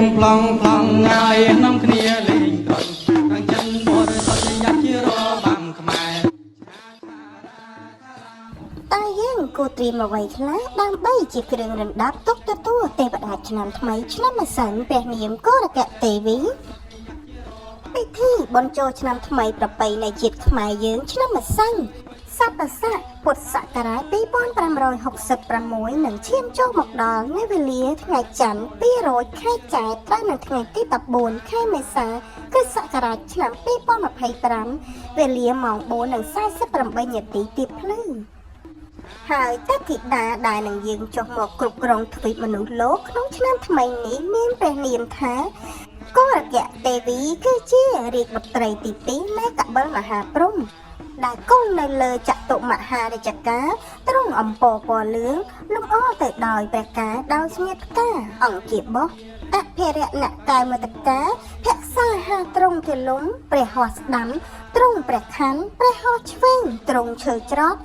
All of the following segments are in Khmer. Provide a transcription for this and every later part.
កំ ប្លង់ងាយនាំគ្នាលេងត្រង់ខាងចិនបរិសុទ្ធយ៉ាប់ជារបាំខ្មែរតែយើងគួរត្រៀមអ្វីខ្លះដើម្បីជាគ្រឿងរំដាប់ទុកទទួលទេវតាឆ្នាំថ្មីឆ្នាំម្សិលព្រះនាមកោរកៈទេវីពិធីបុណ្យចូលឆ្នាំថ្មីប្រពៃណីជាតិខ្មែរយើងឆ្នាំម្សិលសប្តាហ៍ពុទ្ធសករាជ2566នឹងឈានចូលមកដល់នៅវេលាថ្ងៃច័ន្ទ200ខែចែកត្រូវនៅថ្ងៃទី14ខែមេសាគ្រិស្តសករាជឆ្នាំ2025វេលាម៉ោង 4:48 នាទីទៀបភ្លឺហើយទេពធីតាដែលនឹងយើងចុះមកគ្រប់គ្រងទ្វីបមនុស្សលោកក្នុងឆ្នាំថ្មីនេះមានព្រះនាមថាកោរកៈទេវីគឺជារាជបុត្រីទី2នៃកបិលមហាព្រហ្មដែលគង់នៅលើចតុមហារាជការទ្រង់អំពរពណ៌លឿងលម្អទៅដោយព្រះការដោយស្នៀតផ្កាអង្គជាបោះអភិរក្សអ្នកកែមតកាភក្សាហាទ្រង់ទលំព្រះហស្តស្ដាំទ្រង់ព្រះខ័នព្រះហស្តឆ្វេងទ្រង់ឈើច្រត់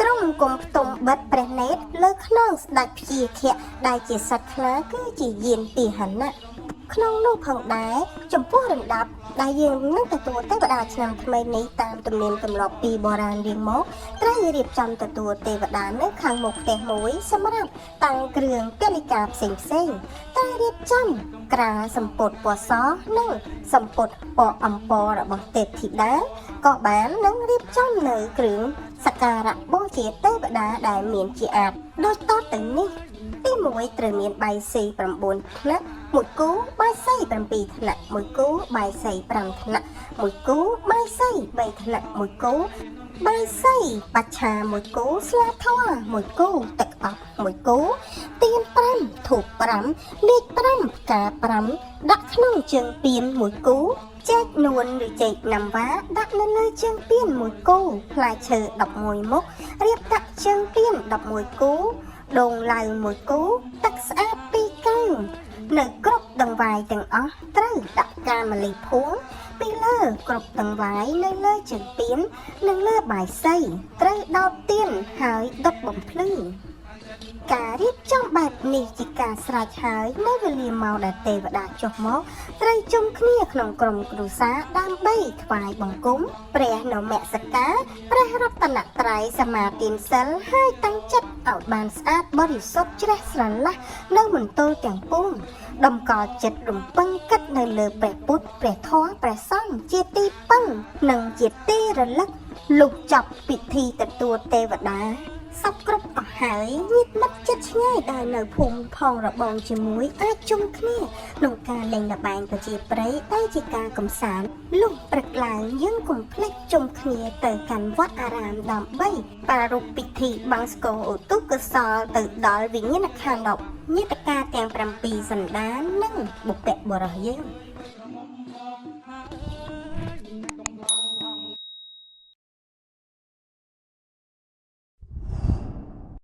ទ្រង់គុំផ្ទុំបិទព្រះនេត្រលើខ្នងស្ដេចព្យាខៈដែលជាសត្វខ្លាគឺជាយានពាហនៈក្នុងនោះផងដែរចំពោះរណ្ដាប់ដែលយើងនឹងទទួលទេវតាឆ្នាំថ្មីនេះតាមទំនៀមទម្លាប់ពីបុរាណរៀងមកត្រូវរៀបចំទទួលទេវតានៅខាងមុខផ្ទះមួយសម្រាប់តាំងគ្រឿងកិលេកាផ្សេងត្រូវរៀបចំក្រាលសម្ពុតពណ៌សនិងសម្ពុតពណ៌អំពររបស់ទេពធីតាក៏បាននឹងរៀបចំនៅគ្រឿងសក្ការៈបូជាទេវតាដែលមានជាអាចដូចតទៅនេះទី1ត្រូវមានបាយសី9ថ្នាក់មួយគូបាយសី7ថ្នាក់មួយគូបាយសី5ថ្នាក់មួយគូបាយសី3ថ្នាក់មួយគូបាយសីបច្ឆាមួយគូស្លាធម៌មួយគូទឹកអប់មួយគូទៀន5ធូប5លេខ5ផ្កា5ដាក់ក្នុងជើងពៀនមួយគូចេកនួនឬចេកណាំវ៉ាដាក់នៅលើជើងពៀនមួយគូផ្លែឈើ11មុខរៀបដាក់ជើងពៀន11គូដូងឡៅមួយគូទឹកស្អាត2កែវនៅគ្រប់ដង្វាយទាំងអស់ត្រូវដាក់ផ្កាម្លិះភួងពីលើគ្រប់ដង្វាយនៅលើជើងពៀននិងលើបាយសីត្រូវដោតទៀនហើយដុតបំភ្លឺការរៀបចំបែបនេះជាការស្រេចហើយនៅវេលាម៉ោងដែលទេវតាចុះមកត្រូវជុំគ្នាក្នុងក្រុមគ្រួសារដើម្បីថ្វាយបង្គំព្រះនមស្ការព្រះរតនត្រ័យសមាទានសិលហើយតាំងចិត្តឲ្យបានស្អាតបរិសុទ្ធជ្រះស្រឡះនៅមណ្ឌលទាំងពួងតម្កល់ចិត្តរំពឹងគិតនៅលើព្រះពុទ្ធព្រះធម៌ព្រះសង្ឃជាទីពឹងនិងជាទីរលឹកលុះចប់ពិធីទទួលទេវតាសពគ្រប់អស់ហើយញាតិមិត្តជិតឆ្ងាយដែលនៅភូមិផងរបងជាមួយអាចជុំគ្នាក្នុងការលេងល្បែងប្រជាប្រិយដែលជាការកម្សាន្តលុះព្រឹកឡើងយើងកុំភ្លេចជុំគ្នាទៅកាន់វត្តអារាមដើម្បីប្រារព្ធពិធីបង្សុកូលឧទ្ទិសកុសលទៅដល់វិញ្ញាណក្ខន្ធញាតិការទាំង7សន្តាននិងបុព្វបុរសយើង